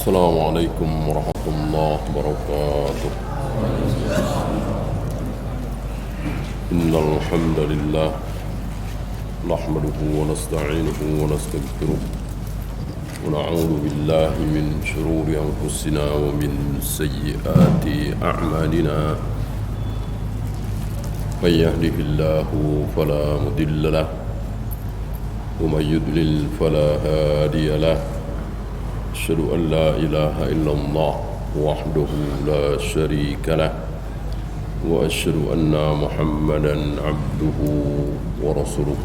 السلام عليكم ورحمة الله وبركاته. إن الحمد لله نحمده ونستعينه ونستغفره ونعوذ بالله من شرور أنفسنا ومن سيئات أعمالنا. من يهده الله فلا مضل له ومن يضلل فلا هادي له. أشهد أن لا إله إلا الله وحده لا شريك له وأشهد أن محمدا عبده ورسوله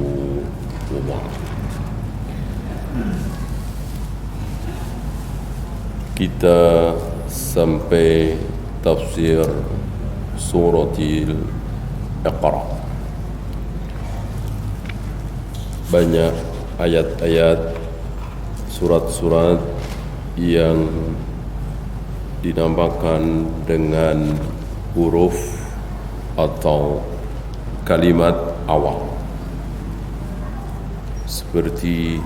وبعد. Kita sampai tafsir suratil Iqra. Banyak ayat-ayat surat-surat yang dinamakan dengan huruf atau kalimat awal, seperti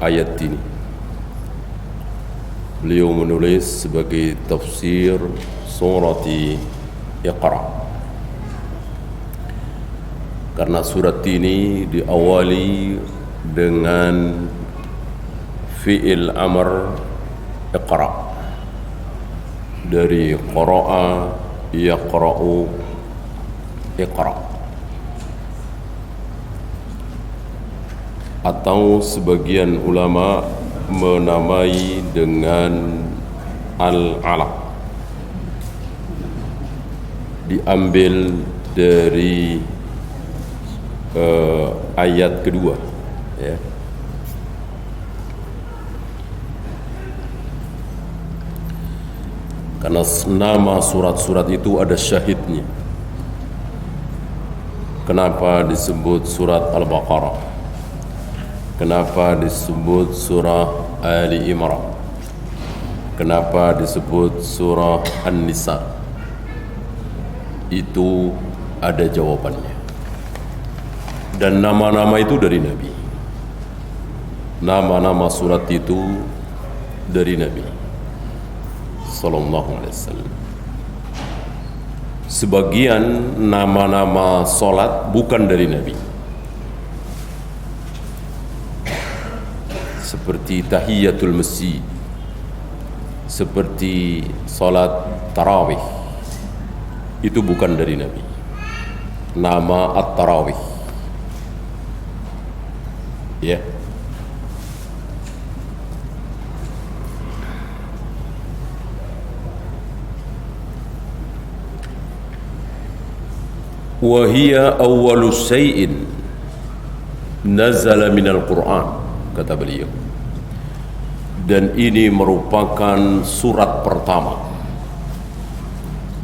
ayat ini. Beliau menulis sebagai tafsir surati Iqra, karena surat ini diawali dengan fi'il amr iqra, dari qara'a yaqra'u iqra, atau sebagian ulama menamai dengan al-alaq, diambil dari ayat kedua, ya. Karena nama surat-surat itu ada syahidnya. Kenapa disebut surat Al-Baqarah? Kenapa disebut surah Ali Imran? Kenapa disebut surah An-Nisa? Itu ada jawabannya. Dan nama-nama itu dari Nabi. Nama-nama surat itu dari Nabi sallallahu alaihi wasallam. Sebagian nama-nama solat bukan dari Nabi, seperti tahiyatul masjid, seperti solat tarawih, itu bukan dari Nabi. Nama at-tarawih, ya. Wahia awwalu syai'in nazala minal Qur'an, kata beliau. Dan ini merupakan surat pertama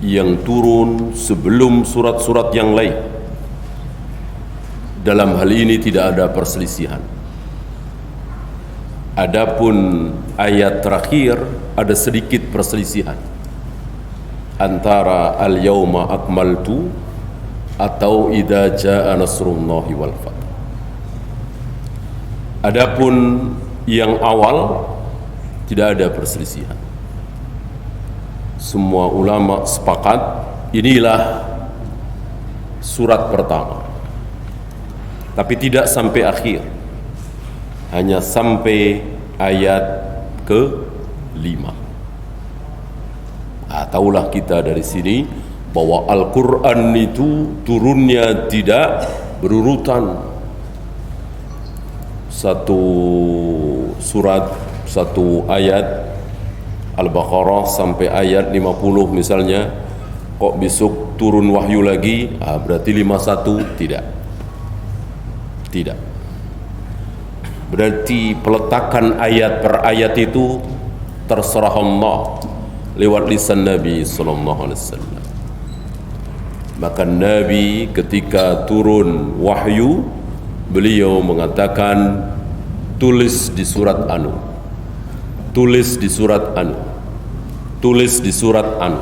yang turun sebelum surat-surat yang lain. Dalam hal ini tidak ada perselisihan. Adapun ayat terakhir ada sedikit perselisihan antara al-yawma akmaltu atau idza jaa nasrullahi wal fath. Adapun yang awal tidak ada perselisihan. Semua ulama sepakat inilah surat pertama. Tapi tidak sampai akhir. Hanya sampai ayat ke-5. Tahulah kita dari sini bahwa Al-Quran itu turunnya tidak berurutan. Satu surat, satu ayat Al-Baqarah sampai ayat 50 misalnya, kok besok turun wahyu lagi, berarti 51. Tidak. Berarti peletakan ayat per ayat itu terserah Allah lewat lisan Nabi sallallahu alaihi wasallam. Maka Nabi ketika turun wahyu, beliau mengatakan tulis di surat anu, tulis di surat anu, tulis di surat anu.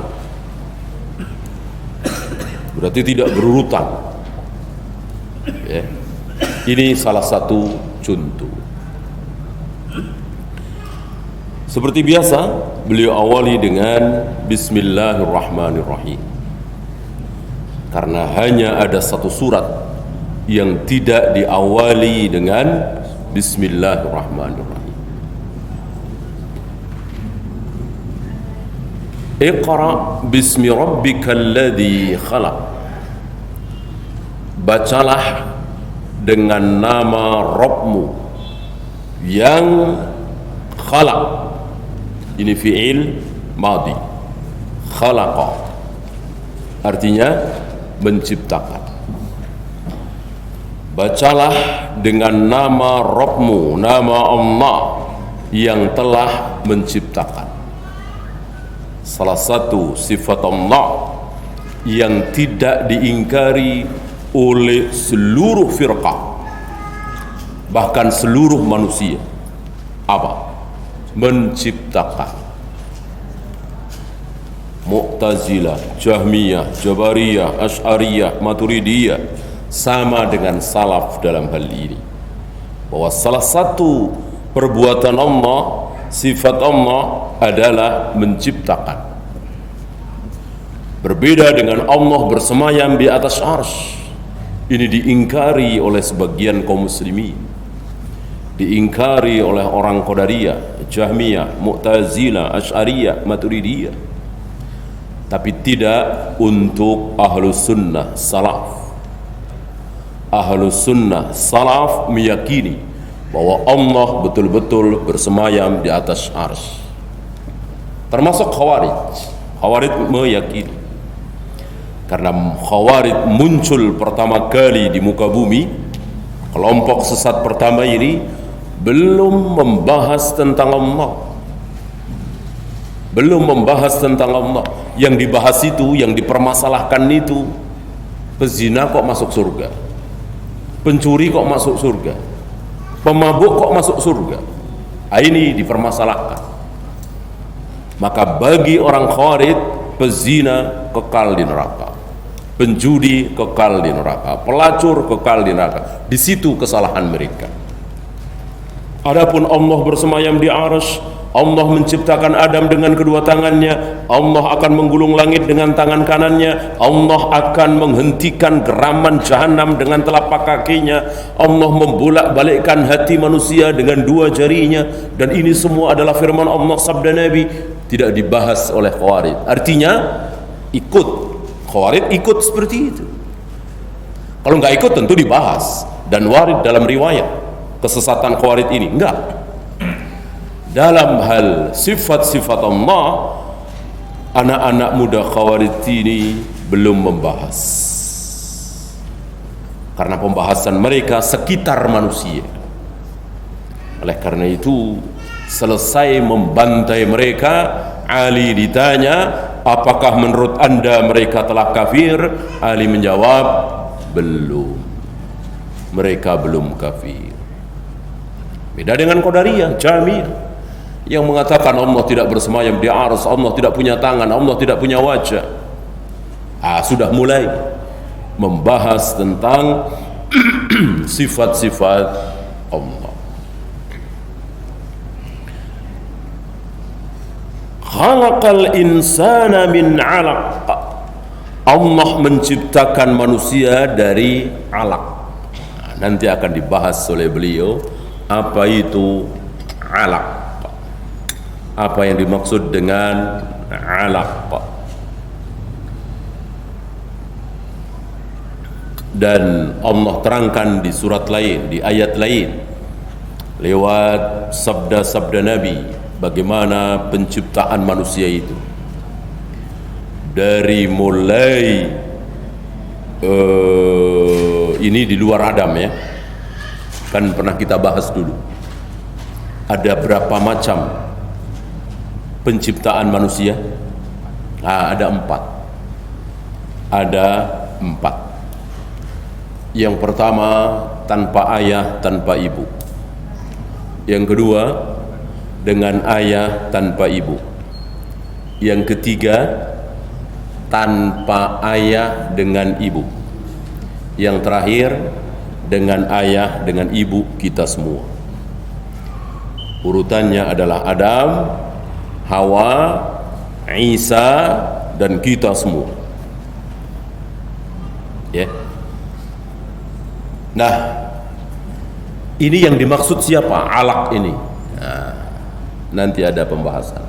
Berarti tidak berurutan, ya. Ini salah satu contoh. Seperti biasa, beliau awali dengan Bismillahirrahmanirrahim. Karena hanya ada satu surat yang tidak diawali dengan Bismillahirrahmanirrahim. Iqra bismi rabbikal ladzi khalaq. Bacalah dengan nama Rabbmu yang khalaq. Ini fi'il madhi. Khalaqa artinya menciptakan. Bacalah dengan nama Rabbmu, nama Allah yang telah menciptakan. Salah satu sifat Allah yang tidak diingkari oleh seluruh firqah, bahkan seluruh manusia, apa? Menciptakan. Mu'tazilah, Jahmiyah, Jabariyah, Asy'ariyah, Maturidiyah sama dengan salaf dalam hal ini, bahwa salah satu perbuatan Allah, sifat Allah adalah menciptakan. Berbeda dengan Allah bersemayam di atas arsy. Ini diingkari oleh sebagian kaum muslimin, diingkari oleh orang Qadariyah, Jahmiyah, Mu'tazilah, Asy'ariyah, Maturidiyah, tapi tidak untuk Ahlus Sunnah Salaf. Ahlus Sunnah Salaf meyakini bahwa Allah betul-betul bersemayam di atas arsy. Termasuk Khawarij. Khawarij meyakini, karena Khawarij muncul pertama kali di muka bumi, kelompok sesat pertama ini belum membahas tentang Allah, belum membahas tentang Allah. Yang dibahas itu, yang dipermasalahkan itu, pezina kok masuk surga, pencuri kok masuk surga, pemabuk kok masuk surga. Ini dipermasalahkan. Maka bagi orang Khawarij, pezina kekal di neraka, penjudi kekal di neraka, pelacur kekal di neraka. Di situ kesalahan mereka. Adapun Allah bersemayam di arsy, Allah menciptakan Adam dengan kedua tangannya, Allah akan menggulung langit dengan tangan kanannya, Allah akan menghentikan geraman jahanam dengan telapak kakinya, Allah membolak-balikkan hati manusia dengan dua jarinya, dan ini semua adalah firman Allah, sabda Nabi. Tidak dibahas oleh Khawarij. Artinya ikut, Khawarij ikut seperti itu. Kalau nggak ikut tentu dibahas dan warid dalam riwayat kesesatan Khawarij ini. Enggak. Dalam hal sifat-sifat Allah, anak-anak muda Khawarij ini belum membahas, karena pembahasan mereka sekitar manusia. Oleh karena itu, selesai membantai mereka, Ali ditanya, apakah menurut anda mereka telah kafir? Ali menjawab, belum, mereka belum kafir. Beda dengan Qadariyah, Jahmiyah, yang mengatakan Allah tidak bersemayam di arsy, Allah tidak punya tangan, Allah tidak punya wajah. Sudah mulai membahas tentang sifat-sifat Allah. Khalaqal insana min 'alaq. Allah menciptakan manusia dari alaq. Nanti akan dibahas oleh beliau apa itu alaq, apa yang dimaksud dengan alaq. Dan Allah terangkan di surat lain, di ayat lain, lewat sabda-sabda Nabi, bagaimana penciptaan manusia itu, dari mulai ini di luar Adam, ya kan pernah kita bahas dulu, ada berapa macam penciptaan manusia. Ada empat. Yang pertama, tanpa ayah, tanpa ibu. Yang kedua, dengan ayah tanpa ibu. Yang ketiga, tanpa ayah dengan ibu. Yang terakhir, dengan ayah dengan ibu kita semua. Urutannya adalah Adam, Hawa, Isa, dan kita semua. Ya. Nah, ini yang dimaksud siapa? Alaq ini. Nah, nanti ada pembahasan.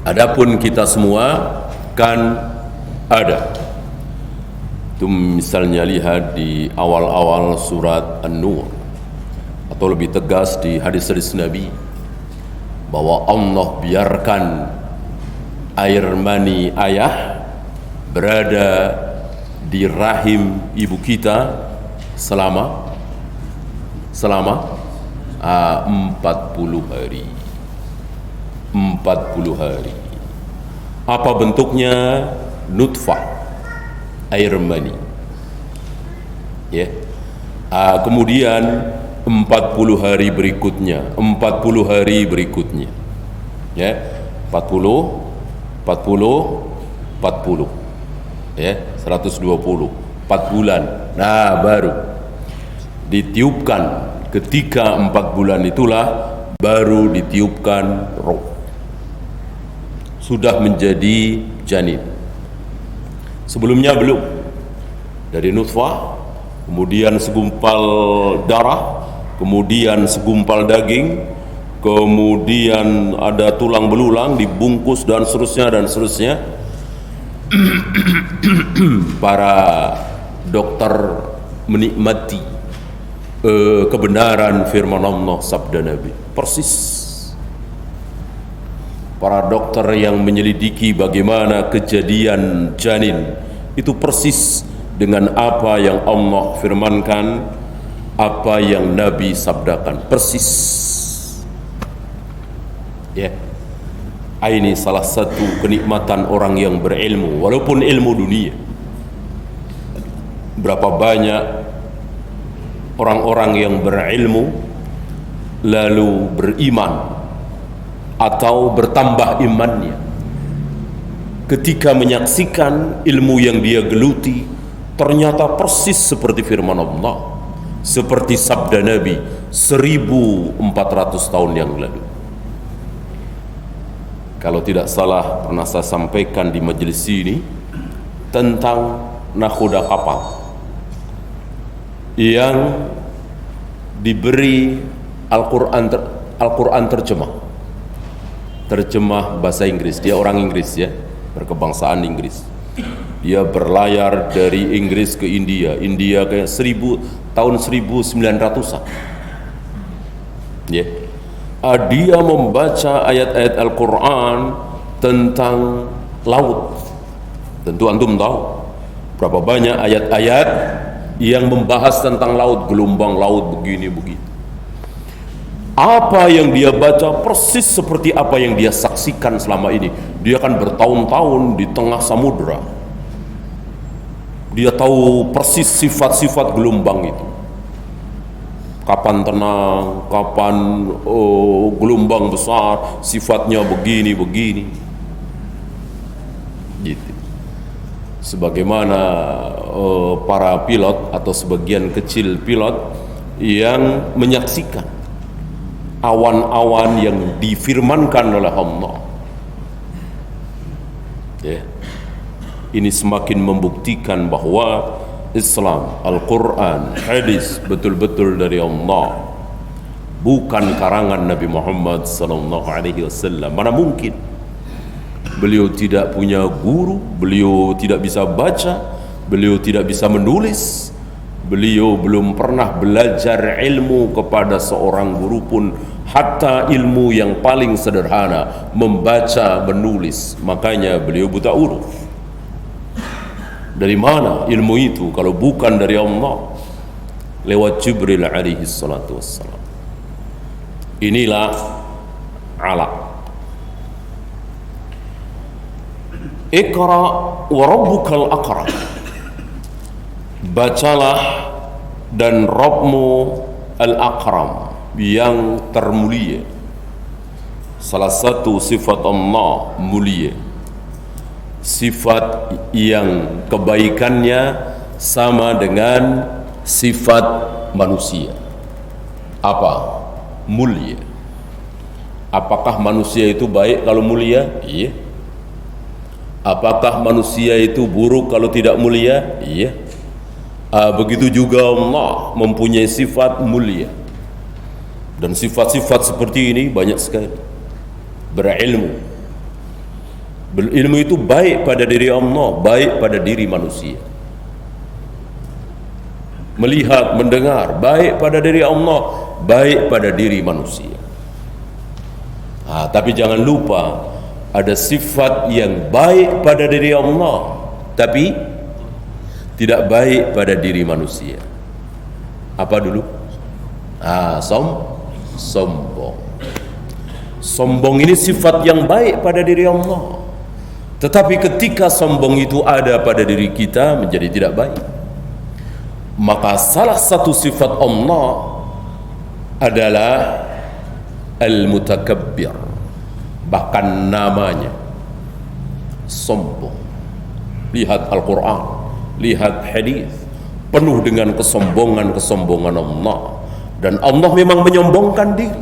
Adapun kita semua kan ada. Itu misalnya lihat di awal-awal surat An-Nur, atau lebih tegas di hadis-hadis Nabi, bahwa Allah biarkan air mani ayah berada di rahim ibu kita selama 40 hari. 40 hari. Apa bentuknya? Nutfah, air mani. Ya. Kemudian 40 hari berikutnya, 40 hari berikutnya. Ya. 40 ya, 120, 4 bulan. Nah, baru ditiupkan. Ketika 4 bulan itulah baru ditiupkan roh. Sudah menjadi janin. Sebelumnya belum. Dari nutfah, kemudian segumpal darah, kemudian segumpal daging, kemudian ada tulang belulang dibungkus dan seterusnya. Para dokter menikmati kebenaran firman Allah, sabda Nabi, persis. Para dokter yang menyelidiki bagaimana kejadian janin itu persis dengan apa yang Allah firmankan, apa yang Nabi sabdakan, persis. Ya. Ini salah satu kenikmatan orang yang berilmu, walaupun ilmu dunia. Berapa banyak orang-orang yang berilmu lalu beriman atau bertambah imannya ketika menyaksikan ilmu yang dia geluti ternyata persis seperti firman Allah, seperti sabda Nabi 1400 tahun yang lalu. Kalau tidak salah pernah saya sampaikan di majelis ini tentang nakhoda kapal yang diberi Al-Quran terjemah bahasa Inggris. Dia orang Inggris, ya, berkebangsaan Inggris. Dia berlayar dari Inggris ke India kayak tahun 1900-an. Ya. Dia membaca ayat-ayat Al-Quran tentang laut. Tentu antum tahu berapa banyak ayat-ayat yang membahas tentang laut, gelombang laut begini. Apa yang dia baca persis seperti apa yang dia saksikan selama ini. Dia kan bertahun-tahun di tengah samudra. Dia tahu persis sifat-sifat gelombang itu. Kapan tenang, kapan gelombang besar, sifatnya begini. Gitu. Sebagaimana para pilot atau sebagian kecil pilot yang menyaksikan awan-awan yang difirmankan oleh Allah. Ya. Ini semakin membuktikan bahwa Islam, Al-Quran, hadis betul-betul dari Allah, bukan karangan Nabi Muhammad SAW. Mana mungkin beliau tidak punya guru, beliau tidak bisa baca, beliau tidak bisa menulis, beliau belum pernah belajar ilmu kepada seorang guru pun, hatta ilmu yang paling sederhana, membaca, menulis. Makanya beliau buta huruf. Dari mana ilmu itu kalau bukan dari Allah? Lewat Jibril alaihi salatu wassalam. Inilah alaq. Iqra wa rabbukal akram. Bacalah dan Rabbmu al-akram, yang termulia. Salah satu sifat Allah mulia, sifat yang kebaikannya sama dengan sifat manusia. Apa? Mulia. Apakah manusia itu baik kalau mulia? Iya. Apakah manusia itu buruk kalau tidak mulia? Iya. Begitu juga Allah mempunyai sifat mulia. Dan sifat-sifat seperti ini banyak sekali. Berilmu. Berilmu itu baik pada diri Allah, baik pada diri manusia. Melihat, mendengar, baik pada diri Allah, baik pada diri manusia. Tapi jangan lupa, ada sifat yang baik pada diri Allah, tapi tidak baik pada diri manusia. Apa dulu? Sombong. Sombong ini sifat yang baik pada diri Allah, tetapi ketika sombong itu ada pada diri kita menjadi tidak baik. Maka salah satu sifat Allah adalah Al-Mutakabbir, bahkan namanya sombong. Lihat Al-Quran, lihat hadis, penuh dengan kesombongan Allah. Dan Allah memang menyombongkan diri.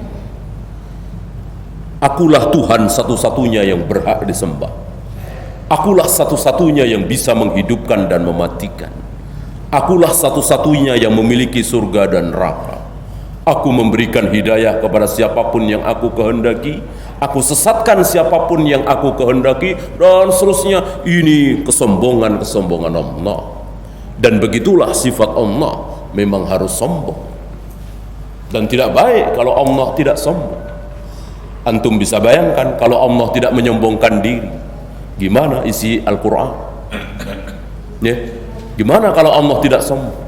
Akulah Tuhan satu-satunya yang berhak disembah. Akulah satu-satunya yang bisa menghidupkan dan mematikan. Akulah satu-satunya yang memiliki surga dan neraka. Aku memberikan hidayah kepada siapapun yang aku kehendaki, aku sesatkan siapapun yang aku kehendaki, dan seterusnya. Ini kesombongan Allah. Dan begitulah sifat Allah, memang harus sombong. Dan tidak baik kalau Allah tidak sombong. Antum bisa bayangkan kalau Allah tidak menyombongkan diri, gimana isi Al-Quran? Ya, gimana kalau Allah tidak sombong?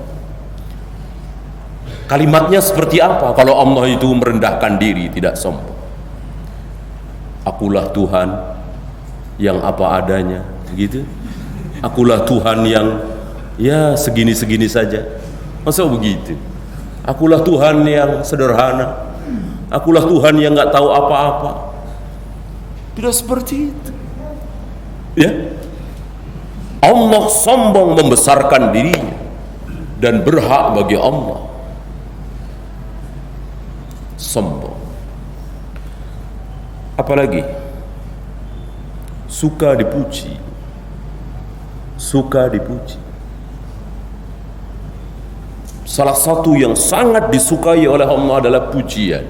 Kalimatnya seperti apa kalau Allah itu merendahkan diri, tidak sombong? Akulah Tuhan yang apa adanya, gitu. Akulah Tuhan yang ya segini-segini saja. Masa begitu? Akulah Tuhan yang sederhana. Akulah Tuhan yang nggak tahu apa-apa. Tidak seperti itu. Ya, Allah sombong membesarkan dirinya dan berhak bagi Allah sombong. Apalagi suka dipuji. Salah satu yang sangat disukai oleh Allah adalah pujian.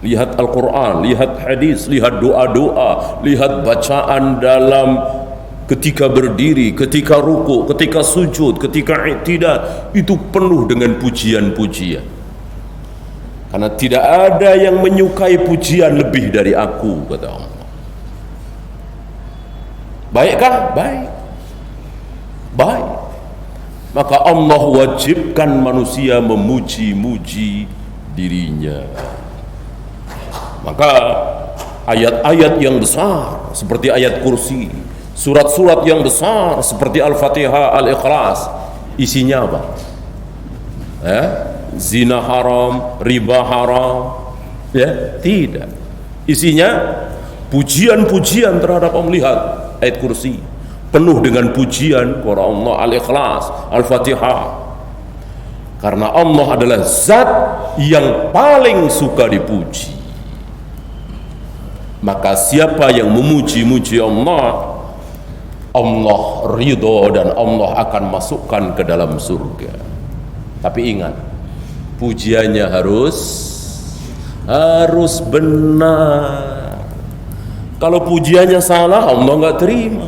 Lihat Al-Quran, lihat hadis, lihat doa-doa, lihat bacaan dalam ketika berdiri, ketika ruku, ketika sujud, ketika i'tidal, itu penuh dengan pujian-pujian. Karena tidak ada yang menyukai pujian lebih dari aku, kata Allah. Baikkah? Baik. Maka Allah wajibkan manusia memuji-muji dirinya. Maka ayat-ayat yang besar seperti ayat kursi, surat-surat yang besar seperti Al-Fatihah, Al-Ikhlas, isinya apa? Zina haram, riba haram, ya? Tidak. Isinya pujian-pujian terhadap Allah. Lihat ayat kursi, penuh dengan pujian kepada Allah. Al-Ikhlas, Al-Fatihah. Karena Allah adalah zat yang paling suka dipuji. Maka siapa yang memuji-muji Allah, Allah ridho dan Allah akan masukkan ke dalam surga. Tapi ingat, pujiannya harus benar. Kalau pujiannya salah, Allah nggak terima.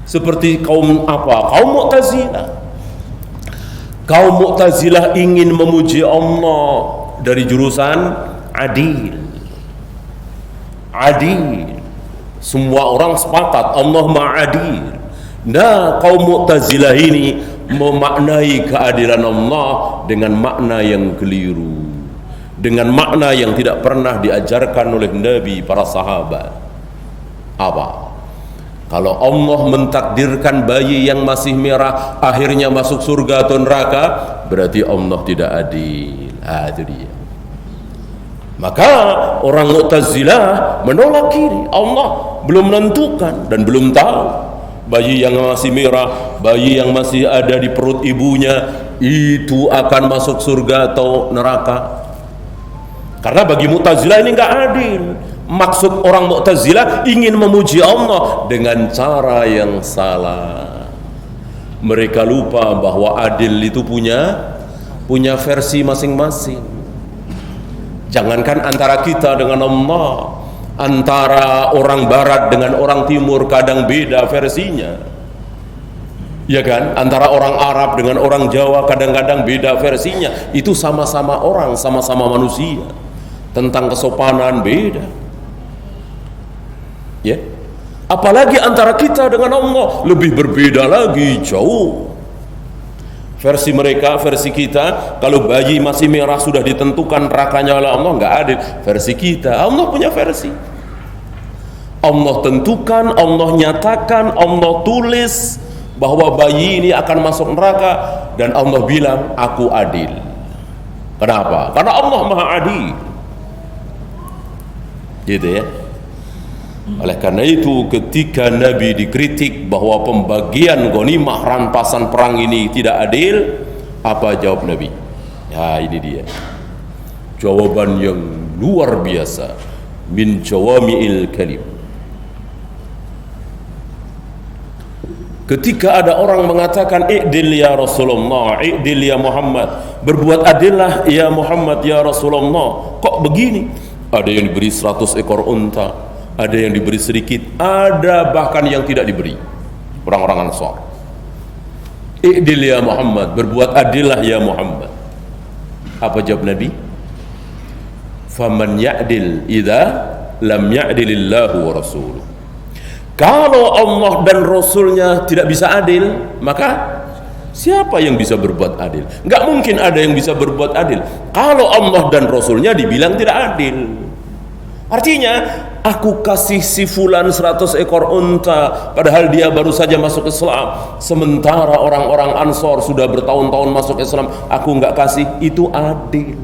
Seperti kaum Mu'tazilah. Kaum Mu'tazilah ingin memuji Allah dari jurusan adil. Semua orang sepakat Allah ma'adil. Nah, kaum Mu'tazilah ini memaknai keadilan Allah dengan makna yang keliru, dengan makna yang tidak pernah diajarkan oleh Nabi, para sahabat. Apa? Kalau Allah mentakdirkan bayi yang masih merah akhirnya masuk surga atau neraka, berarti Allah tidak adil. Itu dia. Maka orang Mu'tazilah menolak kiri. Allah belum menentukan dan belum tahu. Bayi yang masih merah, bayi yang masih ada di perut ibunya, itu akan masuk surga atau neraka. Karena bagi Mu'tazilah ini nggak adil. Maksud orang Mu'tazilah ingin memuji Allah dengan cara yang salah. Mereka lupa bahwa adil itu punya versi masing-masing. Jangankan antara kita dengan Allah, antara orang barat dengan orang timur kadang beda versinya, ya kan? Antara orang Arab dengan orang Jawa kadang-kadang beda versinya. Itu sama-sama orang, sama-sama manusia. Tentang kesopanan beda, ya. Apalagi antara kita dengan Allah lebih berbeda lagi jauh. Versi mereka, versi kita, kalau bayi masih merah sudah ditentukan nerakanya oleh Allah, nggak adil. Versi kita, Allah punya versi. Allah tentukan, Allah nyatakan, Allah tulis bahwa bayi ini akan masuk neraka, dan Allah bilang, aku adil. Kenapa? Karena Allah maha adil. Gitu ya. Oleh karena itu ketika Nabi dikritik bahwa pembagian ghanimah rampasan perang ini tidak adil, apa jawab Nabi? Ya, ini dia jawaban yang luar biasa, min jawami'il kalim. Ketika ada orang mengatakan i'dil ya Rasulullah, i'dil ya Muhammad, berbuat adillah ya Muhammad ya Rasulullah, kok begini? Ada yang diberi 100 ekor unta, ada yang diberi sedikit, ada bahkan yang tidak diberi. Orang-orang Ansar, i'dil ya Muhammad, berbuat adillah ya Muhammad. Apa jawab Nabi? Faman ya'dil idza lam ya'dilillahu wa rasuluh. Kalau Allah dan Rasulnya tidak bisa adil, maka siapa yang bisa berbuat adil? Nggak mungkin ada yang bisa berbuat adil kalau Allah dan Rasulnya dibilang tidak adil. Artinya, aku kasih si fulan 100 ekor unta padahal dia baru saja masuk Islam, sementara orang-orang Ansor sudah bertahun-tahun masuk Islam, aku nggak kasih, itu adil.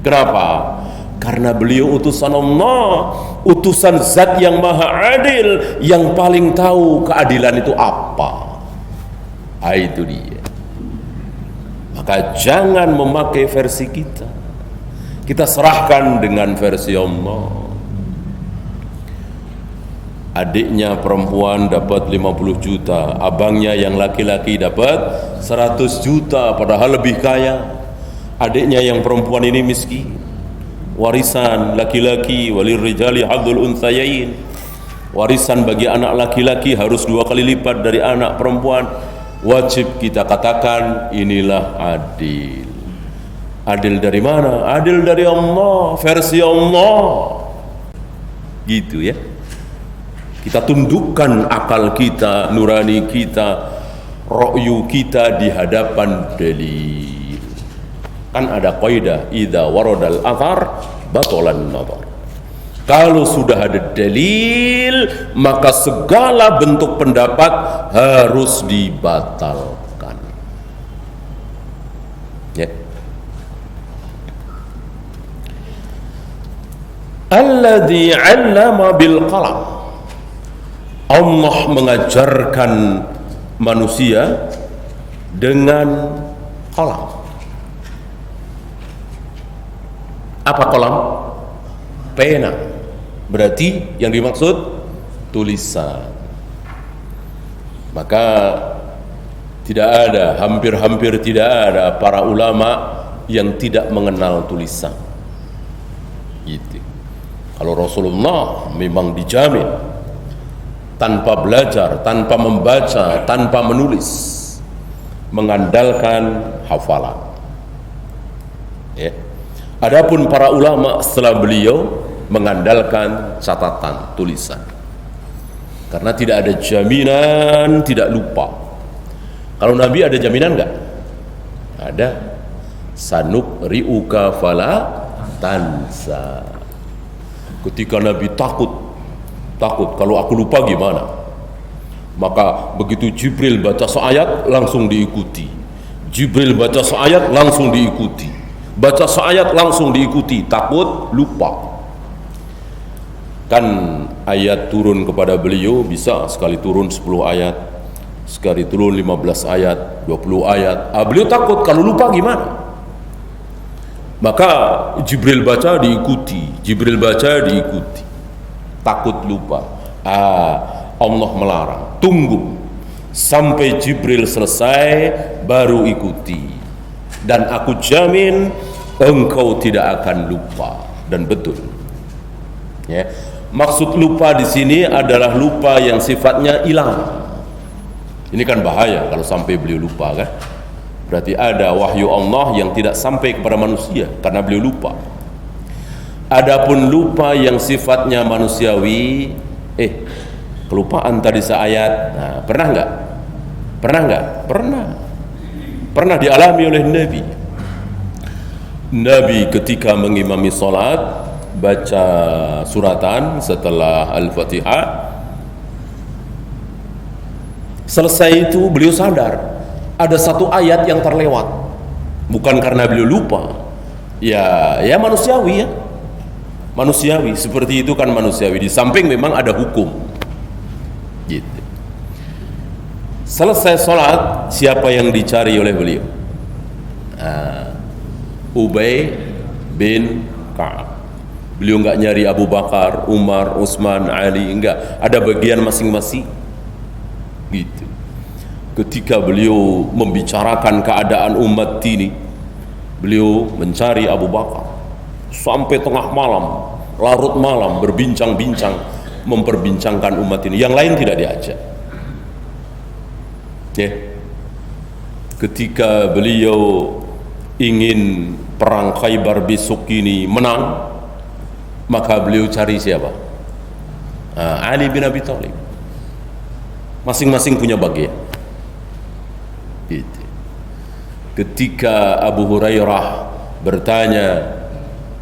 Kenapa? Karena beliau utusan Allah, utusan zat yang maha adil, yang paling tahu keadilan itu apa. Itu dia. Maka jangan memakai versi kita, kita serahkan dengan versi Allah. Adiknya perempuan dapat 50 juta, abangnya yang laki-laki dapat 100 juta padahal lebih kaya. Adiknya yang perempuan ini miskin, warisan laki-laki, walirrijali hadzul unthayain, warisan bagi anak laki-laki harus 2 kali lipat dari anak perempuan. Wajib kita katakan inilah adil. Adil dari mana? Adil dari Allah, versi Allah. Gitu ya. Kita tundukkan akal kita, nurani kita, ra'yu kita di hadapan dalil. Kan ada kaidah, idza waradal athar batalan nazar. Kalau sudah ada dalil, maka segala bentuk pendapat harus dibatalkan. Ya. Alladzi 'allama bil qalam. Allah mengajarkan manusia dengan qalam. Apa qalam? Pena. Berarti yang dimaksud tulisan. Maka tidak ada, hampir-hampir tidak ada para ulama yang tidak mengenal tulisan. Gitu. Kalau Rasulullah memang dijamin tanpa belajar, tanpa membaca, tanpa menulis, mengandalkan hafalan. Ya. Adapun para ulama setelah beliau mengandalkan catatan, tulisan. Karena tidak ada jaminan tidak lupa. Kalau Nabi ada jaminan enggak? Ada. Sanuk ri'uka fala tansa. Ketika Nabi takut kalau aku lupa gimana? Maka begitu Jibril baca seayat langsung diikuti. Jibril baca seayat langsung diikuti. Baca seayat langsung diikuti, takut lupa. Kan ayat turun kepada beliau bisa sekali turun 10 ayat, Sekali turun 15 ayat, 20 ayat. Beliau takut kalau lupa gimana? Maka Jibril baca diikuti, Jibril baca diikuti. Takut lupa. Allah melarang. Tunggu sampai Jibril selesai baru ikuti. Dan aku jamin engkau tidak akan lupa. Dan betul. Ya. Maksud lupa di sini adalah lupa yang sifatnya hilang. Ini kan bahaya kalau sampai beliau lupa kan. Berarti ada wahyu Allah yang tidak sampai kepada manusia karena beliau lupa. Adapun lupa yang sifatnya manusiawi, kelupaan tadi seayat. Nah, pernah enggak? Pernah enggak? Pernah. Pernah dialami oleh Nabi. Nabi ketika mengimami salat baca suratan setelah Al-Fatihah, selesai itu beliau sadar ada satu ayat yang terlewat. Bukan karena beliau lupa. Ya manusiawi ya. Manusiawi, seperti itu kan manusiawi. Di samping memang ada hukum. Gitu. Selesai sholat, siapa yang dicari oleh beliau? Ubay bin Ka'ab. Beliau enggak nyari Abu Bakar, Umar, Utsman, Ali, enggak. Ada bagian masing-masing. Gitu. Ketika beliau membicarakan keadaan umat ini, beliau mencari Abu Bakar sampai tengah malam, larut malam, berbincang-bincang, memperbincangkan umat ini. Yang lain tidak diajak. Ketika beliau ingin perang Khaybar besok ini menang, maka beliau cari siapa? Ali bin Abi Thalib. Masing-masing punya bagian. Gitu. Ketika Abu Hurairah bertanya,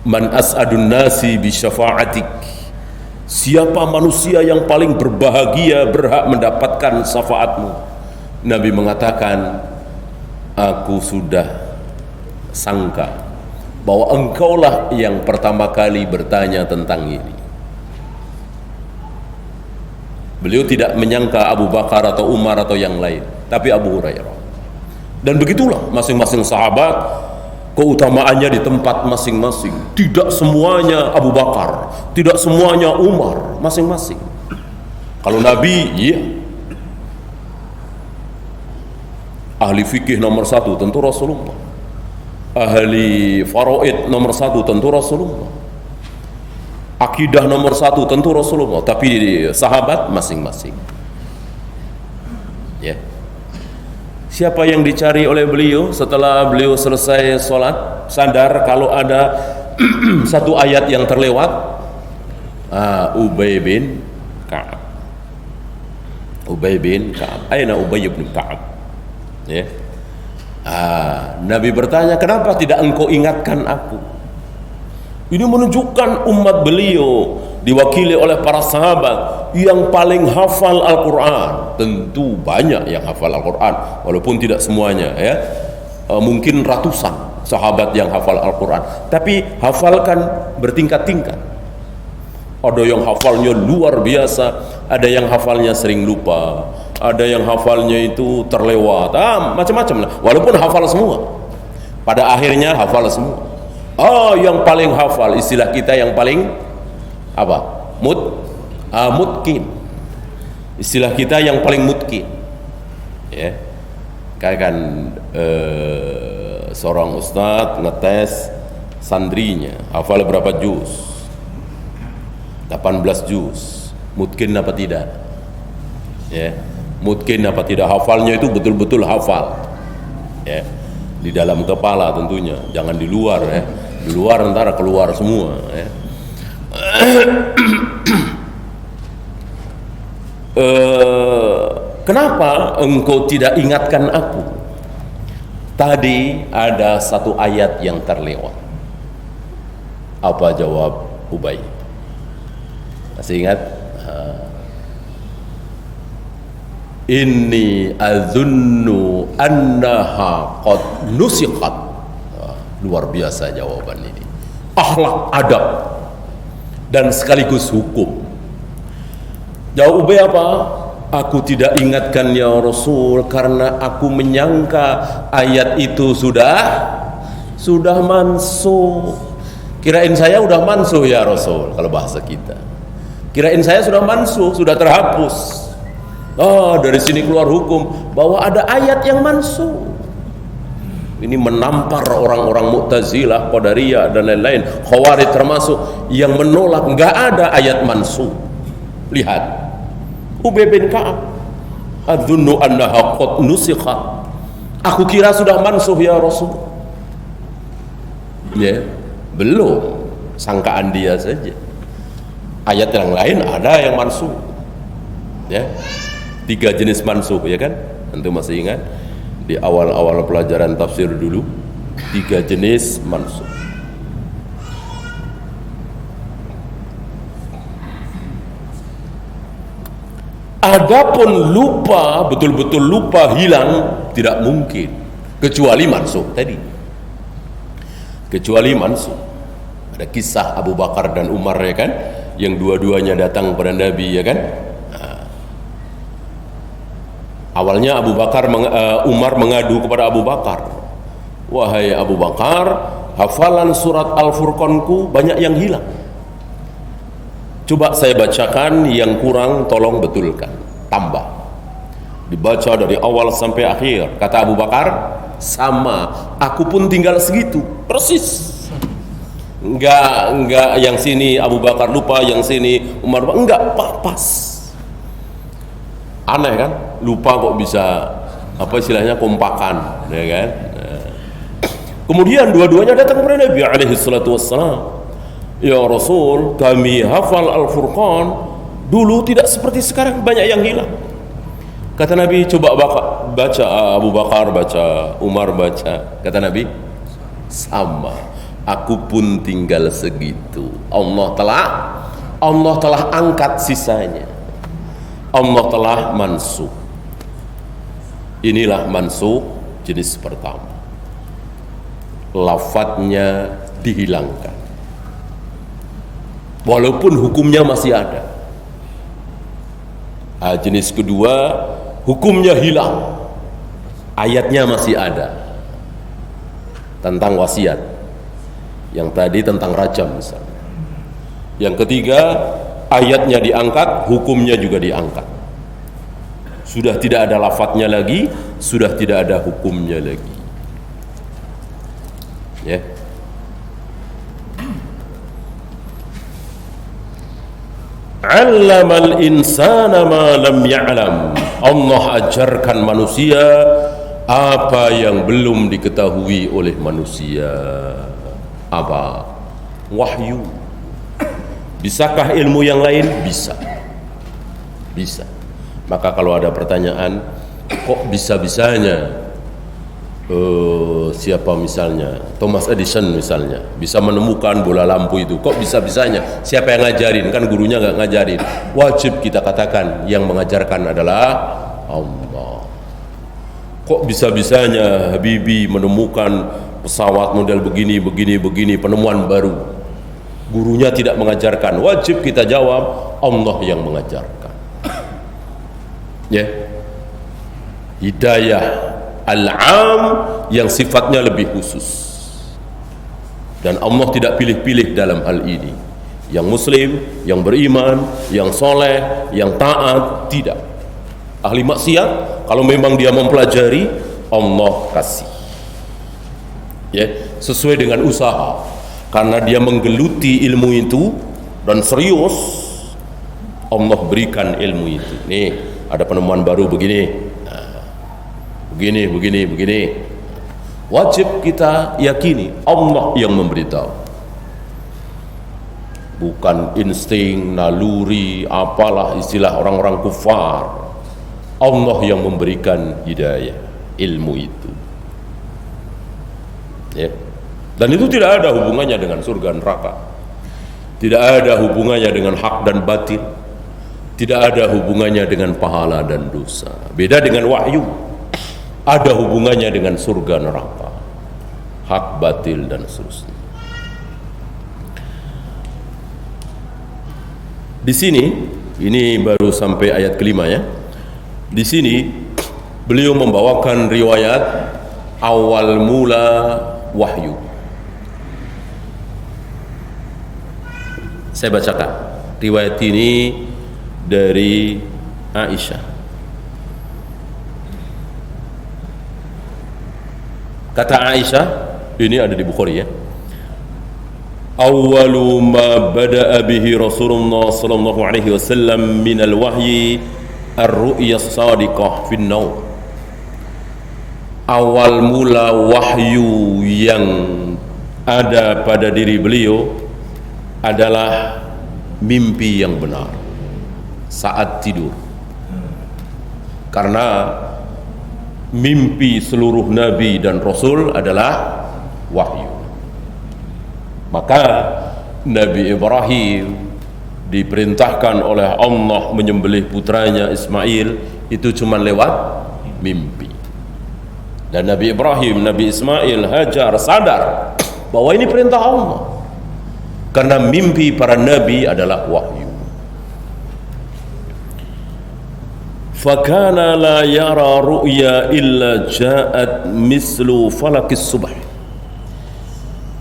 man as'adun nasi bi syafa'atik, siapa manusia yang paling berbahagia berhak mendapatkan syafaatmu? Nabi mengatakan, aku sudah sangka bahwa engkaulah yang pertama kali bertanya tentang ini. Beliau tidak menyangka Abu Bakar atau Umar atau yang lain, tapi Abu Hurairah. Dan begitulah masing-masing sahabat keutamaannya di tempat masing-masing. Tidak semuanya Abu Bakar, tidak semuanya Umar, masing-masing. Kalau Nabi, iya, ahli fikih nomor 1 tentu Rasulullah, ahli faraid nomor 1 tentu Rasulullah, akidah nomor 1 tentu Rasulullah. Tapi sahabat masing-masing. Ya. Siapa yang dicari oleh beliau setelah beliau selesai sholat? Sadar kalau ada satu ayat yang terlewat. Ubay bin Ka'ab. Ubay bin Ka'ab. Aina Ubay bin Ka'ab? Ya. Nabi bertanya, kenapa tidak engkau ingatkan aku? Ini menunjukkan umat beliau diwakili oleh para sahabat yang paling hafal Al-Quran. Tentu banyak yang hafal Al-Quran, walaupun tidak semuanya ya. Mungkin ratusan sahabat yang hafal Al-Quran, tapi hafalkan bertingkat-tingkat. Ada yang hafalnya luar biasa, ada yang hafalnya sering lupa, ada yang hafalnya itu terlewat, macam-macam lah. Walaupun hafal semua, pada akhirnya hafal semua. Yang paling hafal, istilah kita yang paling apa? Mutkin. Istilah kita yang paling mutkin. Ya. Kan seorang ustadz ngetes sandrinya, hafal berapa juz? 18 juz. Mutkin apa tidak? Ya. Mutkin apa tidak? Hafalnya itu betul-betul hafal. Ya. Di dalam kepala tentunya, jangan di luar ya. Di luar antara keluar semua ya. Kenapa engkau tidak ingatkan aku? Tadi ada satu ayat yang terlewat. Apa jawab Ubay? Masih ingat? Inni azunnu annaha qad nusikhat. Luar biasa jawaban ini. Akhlak, adab, dan sekaligus hukum. Jawab Ubay apa? Aku tidak ingatkan ya Rasul karena aku menyangka ayat itu sudah mansuh. Kirain saya udah mansuh ya Rasul, kalau bahasa kita. Kirain saya sudah mansuh, sudah terhapus. Dari sini keluar hukum bahwa ada ayat yang mansuh. Ini menampar orang-orang Mu'tazilah, Qadariyah dan lain-lain, Khawarij termasuk yang menolak enggak ada ayat mansuh. Lihat Ubay bin Ka'ab, adzunnu annaha qad nusikhat. Aku kira sudah mansuh ya Rasul. Ya, belum. Sangkaan dia saja. Ayat yang lain ada yang mansuh. Ya. 3 jenis mansuh, ya kan? Antum masih ingat di awal-awal pelajaran tafsir dulu 3 jenis mansuh. Adapun lupa, betul-betul lupa, hilang, tidak mungkin kecuali mansuh tadi. Kecuali mansuh. Ada kisah Abu Bakar dan Umar, ya kan, yang dua-duanya datang kepada Nabi, ya kan. Awalnya Umar mengadu kepada Abu Bakar, wahai Abu Bakar, hafalan surat Al-Furqanku banyak yang hilang. Coba saya bacakan, yang kurang tolong betulkan, tambah. Dibaca dari awal sampai akhir. Kata Abu Bakar, sama, aku pun tinggal segitu, persis. Enggak yang sini Abu Bakar lupa, yang sini Umar lupa, enggak, pas. Aneh kan? Lupa kok bisa, apa istilahnya, kompakan, ya kan? Kemudian dua-duanya datang kepada Nabi alaihi salatu wassalam. Ya Rasul, kami hafal Al-Furqan, dulu tidak seperti sekarang, banyak yang hilang. Kata Nabi, coba baca, Abu Bakar baca, Umar baca. Kata Nabi, sama, aku pun tinggal segitu. Allah telah angkat sisanya. Allah telah mansuh. Inilah mansuh jenis pertama. Lafadznya dihilangkan, walaupun hukumnya masih ada. Jenis kedua, hukumnya hilang, ayatnya masih ada. Tentang wasiat, yang tadi tentang rajam misalnya. Yang ketiga, ayatnya diangkat, hukumnya juga diangkat. Sudah tidak ada lafadznya lagi, sudah tidak ada hukumnya lagi. Ya. Allamal insana ma lam ya'lam. Allah ajarkan manusia apa yang belum diketahui oleh manusia. Apa? Wahyu. Bisakah ilmu yang lain? Bisa. Bisa. Maka kalau ada pertanyaan, kok bisa-bisanya siapa misalnya, Thomas Edison misalnya, bisa menemukan bola lampu itu, kok bisa-bisanya? Siapa yang ngajarin? Kan gurunya nggak ngajarin. Wajib kita katakan yang mengajarkan adalah Allah. Kok bisa-bisanya Habibie menemukan pesawat model begini, penemuan baru? Gurunya tidak mengajarkan. Wajib kita jawab, Allah yang mengajarkan. Ya, hidayah al-am yang sifatnya lebih khusus, dan Allah tidak pilih-pilih dalam hal ini. Yang muslim, yang beriman, yang soleh, yang taat, tidak. Ahli maksiat, kalau memang dia mempelajari, Allah kasih, ya, sesuai dengan usaha, karena dia menggeluti ilmu itu dan serius, Allah berikan ilmu itu. Nih, ada penemuan baru begini, begini. Wajib kita yakini Allah yang memberitahu, bukan insting, naluri, apalah istilah orang-orang kufar. Allah yang memberikan hidayah, ilmu itu, ya. Dan itu tidak ada hubungannya dengan surga neraka, tidak ada hubungannya dengan hak dan batil, tidak ada hubungannya dengan pahala dan dosa. Beda dengan wahyu, ada hubungannya dengan surga neraka, hak batil dan seterusnya. Di sini, ini baru sampai ayat kelima, ya. Di sini beliau membawakan riwayat awal mula wahyu. Saya bacakan riwayat ini dari Aisyah. Kata Aisyah, ini ada di Bukhari ya. Awwalu ma bada'a bihi Rasulullah sallallahu alaihi wasallam min al-wahyi ar-ru'ya as-sadiqah fi an-naum. Awal mula wahyu yang ada pada diri beliau adalah mimpi yang benar saat tidur. Karena mimpi seluruh nabi dan rasul adalah wahyu. Maka Nabi Ibrahim diperintahkan oleh Allah menyembelih putranya Ismail itu cuma lewat mimpi. Dan Nabi Ibrahim, Nabi Ismail, Hajar sadar bahwa ini perintah Allah. Karena mimpi para nabi adalah wahyu. Fakana la yara ru'ya illa ja'at mislu falakis subh.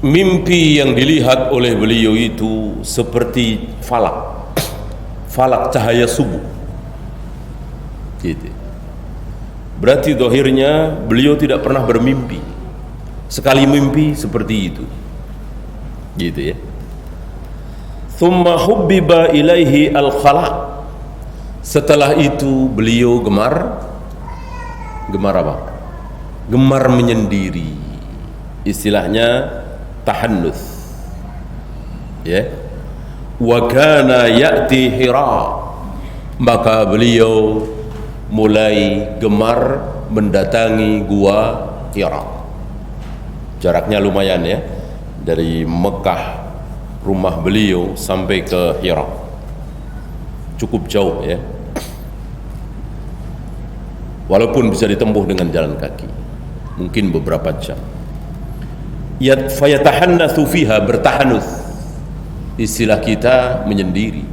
Mimpi yang dilihat oleh beliau itu seperti falak cahaya subuh gitu. Berarti zahirnya beliau tidak pernah bermimpi. Sekali mimpi seperti itu gitu ya. Thumma hubbiba ilaihi al-khala. Setelah itu beliau gemar apa? Gemar menyendiri. Istilahnya tahannus ya. Wa kana ya'ti Hira, maka beliau mulai gemar mendatangi gua Hira. Jaraknya lumayan ya, dari Mekah rumah beliau sampai ke Hira, cukup jauh ya, walaupun bisa ditempuh dengan jalan kaki mungkin beberapa jam. Fayatahannatsu fiha, bertahanus, istilah kita menyendiri,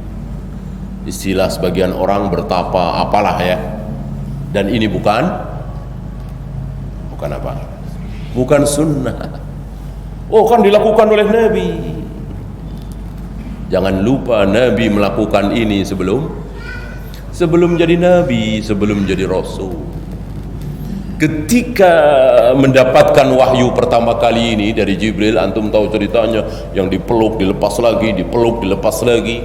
istilah sebagian orang bertapa apalah ya. Dan ini bukan apa, bukan sunnah. Oh kan dilakukan oleh Nabi. Jangan lupa Nabi melakukan ini sebelum jadi Nabi, sebelum jadi Rasul. Ketika mendapatkan wahyu pertama kali ini dari Jibril, antum tahu ceritanya, yang dipeluk dilepas lagi, dipeluk dilepas lagi.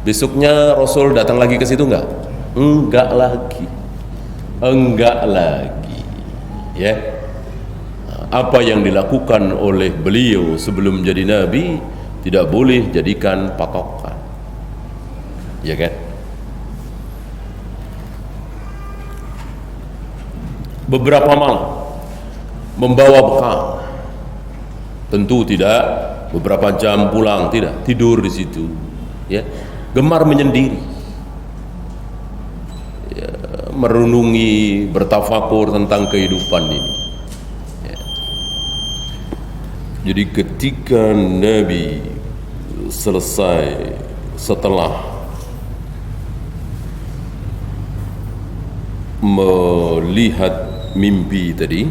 Besoknya Rasul datang lagi ke situ enggak? Enggak lagi ya. Apa yang dilakukan oleh beliau sebelum jadi Nabi tidak boleh jadikan patokan, ya kan? Beberapa malam membawa bekal, tentu tidak beberapa jam pulang, tidak, tidur di situ ya. Gemar menyendiri ya, merenungi, bertafakur tentang kehidupan ini ya. Jadi ketika Nabi selesai, setelah melihat mimpi tadi,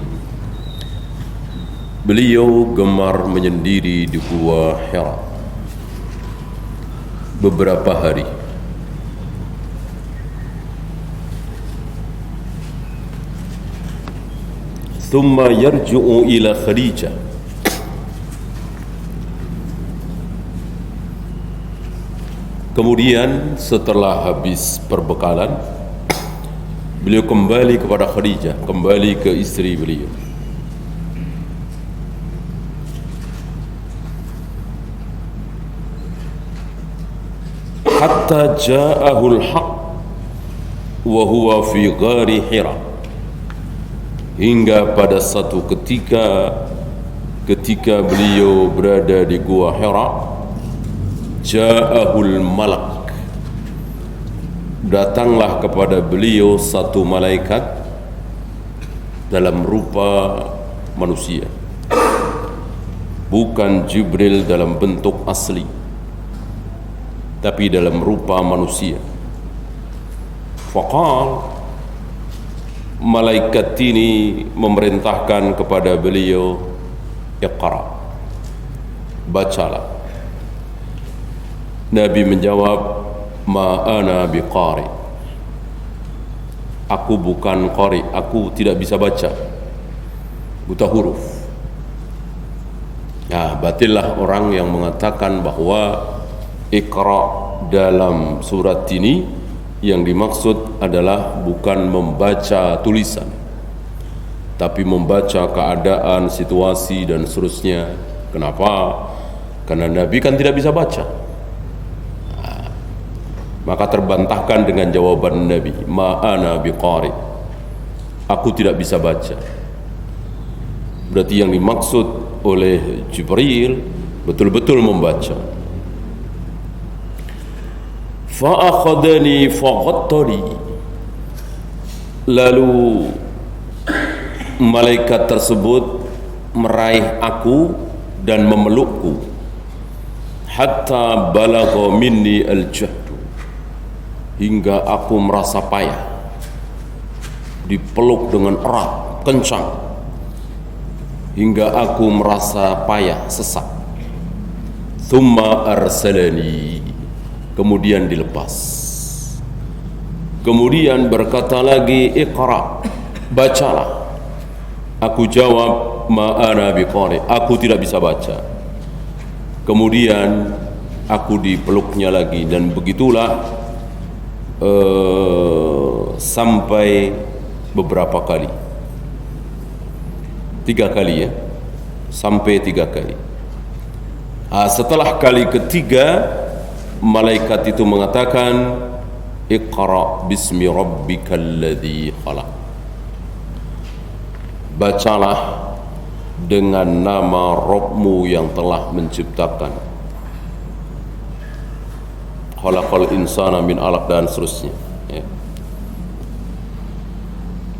beliau gemar menyendiri di gua Hira beberapa hari. Thumma yarji'u ila Khadijah. Kemudian setelah habis perbekalan, beliau kembali kepada Khadijah, kembali ke istri beliau. Hatta ja'ahul haq wa huwa fi ghari Hira, hingga pada satu ketika beliau berada di gua Hira, ja'ahul malak, datanglah kepada beliau satu malaikat dalam rupa manusia, bukan Jibril dalam bentuk asli, tapi dalam rupa manusia. Faqal, malaikat ini memerintahkan kepada beliau, Iqra, bacalah. Nabi menjawab, ma ana biqari, aku bukan qari, aku tidak bisa baca, buta huruf. Nah, batillah orang yang mengatakan bahwa Iqra dalam surat ini yang dimaksud adalah bukan membaca tulisan, tapi membaca keadaan, situasi dan seterusnya. Kenapa? Karena Nabi kan tidak bisa baca. Maka terbantahkan dengan jawaban Nabi, ma ana biqari, aku tidak bisa baca. Berarti yang dimaksud oleh Jibril betul-betul membaca. Fa akhadani faghattani, lalu malaikat tersebut meraih aku dan memelukku, hatta balagha minni al-jahd, hingga aku merasa payah, dipeluk dengan erat, kencang, hingga aku merasa payah, sesak. Thumma arsalani, kemudian dilepas. Kemudian berkata lagi, Iqra, bacalah. Aku jawab, ma ana biqari, aku tidak bisa baca. Kemudian aku dipeluknya lagi, dan begitulah sampai beberapa kali, 3 kali ya, sampai 3 kali. Setelah kali ketiga, malaikat itu mengatakan, Iqra bismi rabbikal ladzi khalaq, bacalah dengan nama Rabbmu yang telah menciptakan. Khalaqal insana min alaq dan seterusnya ya.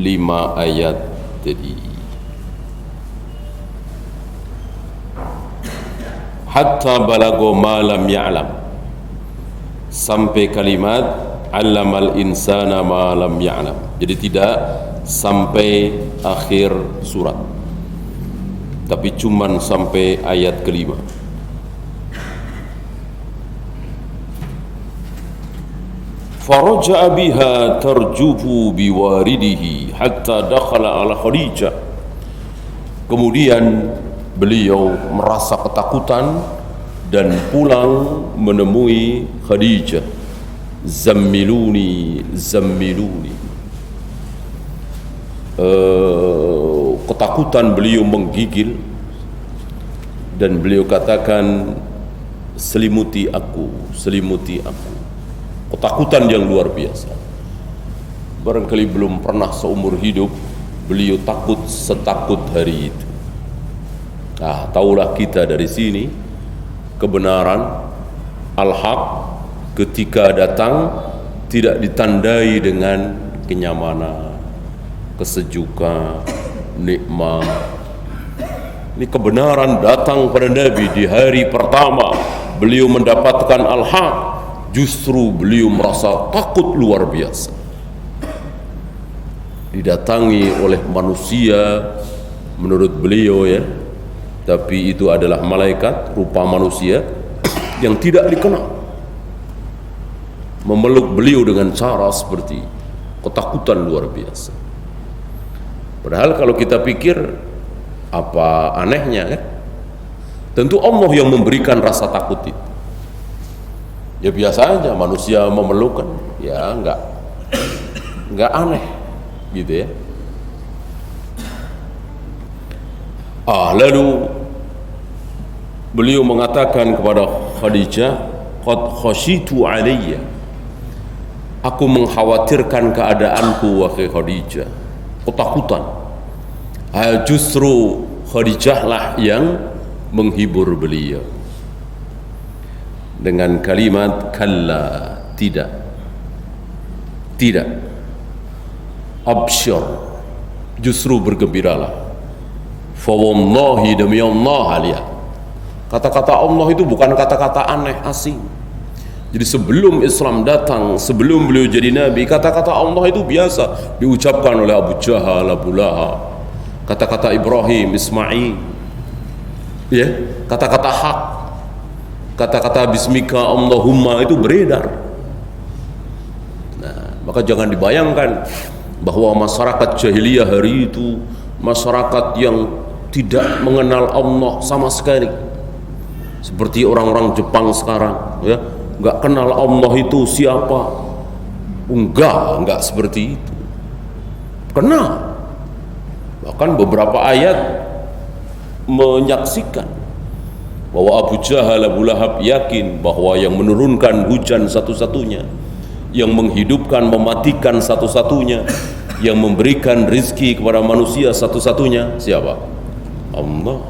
5 ayat tadi. Hatta balago ma lam ya'lam, sampai kalimat allamal insana ma lam ya'lam. Jadi tidak sampai akhir surat, tapi cuman sampai ayat kelima. Faraja'a biha tarjufu biwaridihi hatta dakhala ala Khadijah. Kemudian beliau merasa ketakutan dan pulang menemui Khadijah. Zammiluni, zammiluni. Ketakutan beliau menggigil dan beliau katakan, selimuti aku, selimuti aku. Ketakutan yang luar biasa. Barangkali belum pernah seumur hidup beliau takut setakut hari itu. Taulah kita dari sini, kebenaran al-haq ketika datang tidak ditandai dengan kenyamanan, kesejukan, nikmat. Ini kebenaran datang pada Nabi di hari pertama beliau mendapatkan al-haq. Justru beliau merasa takut luar biasa. Didatangi oleh manusia menurut beliau ya, tapi itu adalah malaikat rupa manusia yang tidak dikenal, memeluk beliau dengan cara seperti ketakutan luar biasa. Padahal kalau kita pikir, apa anehnya kan? Tentu Allah yang memberikan rasa takut itu. Ya biasa aja manusia memelukkan, ya enggak aneh gitu ya. Lalu beliau mengatakan kepada Khadijah, qad khashitu alayya, aku mengkhawatirkan keadaanku wahai Khadijah, ketakutan. Justru Khadijah lah yang menghibur beliau dengan kalimat kalla, tidak, absyir, justru bergembiralah. Fa wallahi, demi Allah, lihat, kata-kata Allah itu bukan kata-kata aneh asing, Jadi sebelum Islam datang, sebelum beliau jadi Nabi, kata-kata Allah itu biasa diucapkan oleh Abu Jahal, Abu Lahab. Kata-kata Ibrahim, Ismail, ya, kata-kata hak, kata-kata Bismika Allahumma itu beredar. Nah, maka jangan dibayangkan bahwa masyarakat jahiliyah hari itu masyarakat yang tidak mengenal Allah sama sekali, seperti orang-orang Jepang sekarang, ya, nggak kenal Allah itu siapa. Enggak seperti itu. Kenal. Bahkan beberapa ayat menyaksikan bahwa Abu Jahal, Abu Lahab yakin bahwa yang menurunkan hujan satu-satunya, yang menghidupkan, mematikan satu-satunya, yang memberikan rizki kepada manusia satu-satunya siapa? Allah.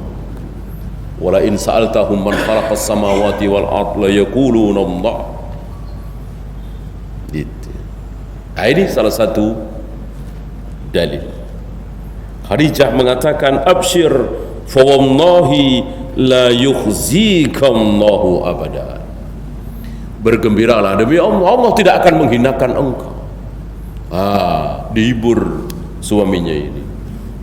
Wala in sa'altahum man khalaqas samawati wal ard la yaquluna Allah. Gitu. Nah, ini salah satu dalil. Khadijah mengatakan, abshir fa wallahi la yukhzikallahu abada. Bergembiralah demi Allah, Allah tidak akan menghinakan engkau. Dihibur suaminya ini.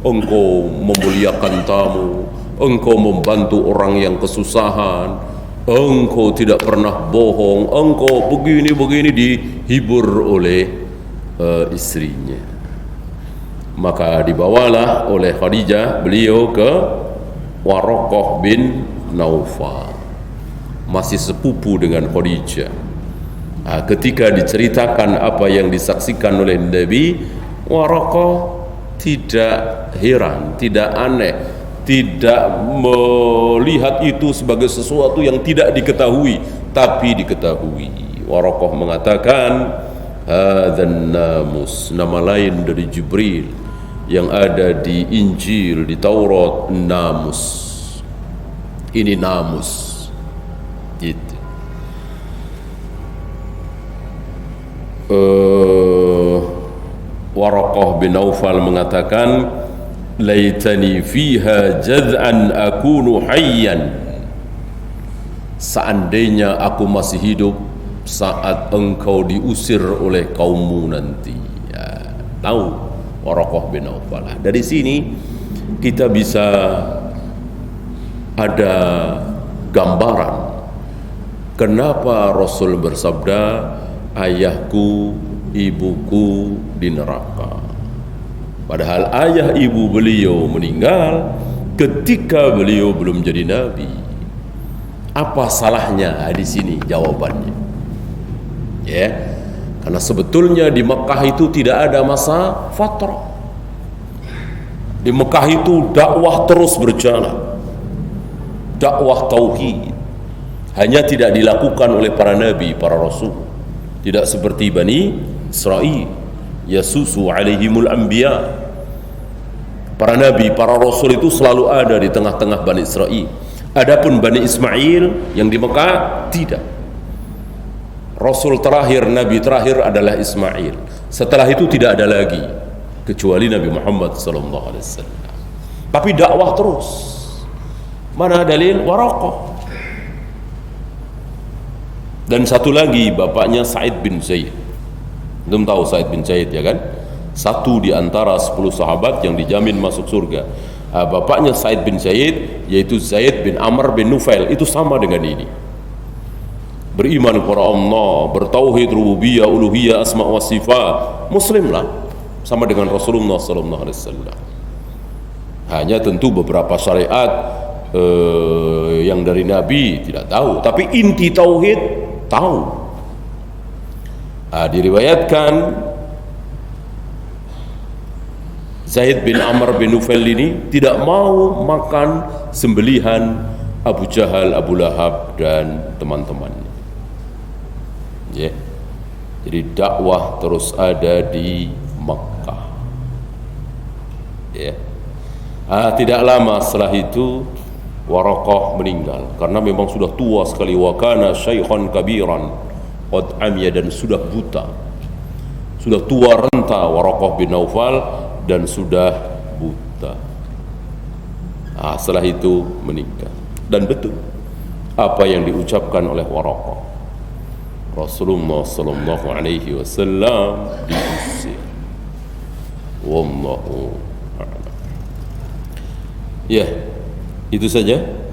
Engkau memuliakan tamu, engkau membantu orang yang kesusahan, engkau tidak pernah bohong, engkau begini-begini, dihibur oleh istrinya. Maka dibawalah oleh Khadijah beliau ke Waraqah bin Naufal, masih sepupu dengan Khadijah. Ketika diceritakan apa yang disaksikan oleh Nabi, Waraqah tidak heran, tidak aneh, tidak melihat itu sebagai sesuatu yang tidak diketahui, tapi diketahui. Waraqah mengatakan, hadzan namus, nama lain dari Jibril yang ada di Injil, di Taurat, namus. Ini namus. Gitu. Waraqah bin Naufal mengatakan, laitani fiha jad'an akunu hayyan. Seandainya aku masih hidup saat engkau diusir oleh kaummu nanti. Ya, tahu Waraqah bin Naufal. Dari sini kita bisa ada gambaran kenapa Rasul bersabda, ayahku, ibuku di neraka. Padahal ayah ibu beliau meninggal ketika beliau belum jadi nabi. Apa salahnya di sini jawabannya? Ya, karena sebetulnya di Mekah itu tidak ada masa fatrah. Di Mekah itu dakwah terus berjalan, dakwah tauhid, hanya tidak dilakukan oleh para nabi, para rasul. Tidak seperti Bani Israel, yasusu alaihimul anbiya. Para nabi, para rasul itu selalu ada di tengah-tengah Bani Israel. Adapun Bani Ismail yang di Mekah tidak. Rasul terakhir, nabi terakhir adalah Ismail. Setelah itu tidak ada lagi kecuali Nabi Muhammad sallallahu alaihi wasallam. Tapi dakwah terus. Mana dalil? Waraqah. Dan satu lagi bapaknya Sa'id bin Zaid. Belum tahu Sa'id bin Zaid, ya kan? Satu di antara 10 sahabat yang dijamin masuk surga. Bapaknya Sa'id bin Zaid, yaitu Zaid bin Amr bin Nufail, itu sama dengan ini. Beriman kepada Allah, bertauhid rububiyah, uluhiyah, asma wa sifat, muslimlah, sama dengan Rasulullah sallallahu alaihi wasallam. Hanya tentu beberapa syariat yang dari Nabi tidak tahu, tapi inti tauhid tahu. Diriwayatkan Zaid bin Amr bin Nufail ini tidak mau makan sembelihan Abu Jahal, Abu Lahab dan teman-temannya. Ya. Jadi dakwah terus ada di Makkah. Ya. Tidak lama setelah itu Waraqah meninggal karena memang sudah tua sekali, wa kana syaikhan kabiran qad amiya, dan sudah buta, sudah tua renta Waraqah bin Naufal dan sudah buta. Setelah itu meninggal. Dan betul apa yang diucapkan oleh Waraqah. Rasulullah sallallahu alaihi wasallam diusir. Wallahu a'lam. Ya, itu saja.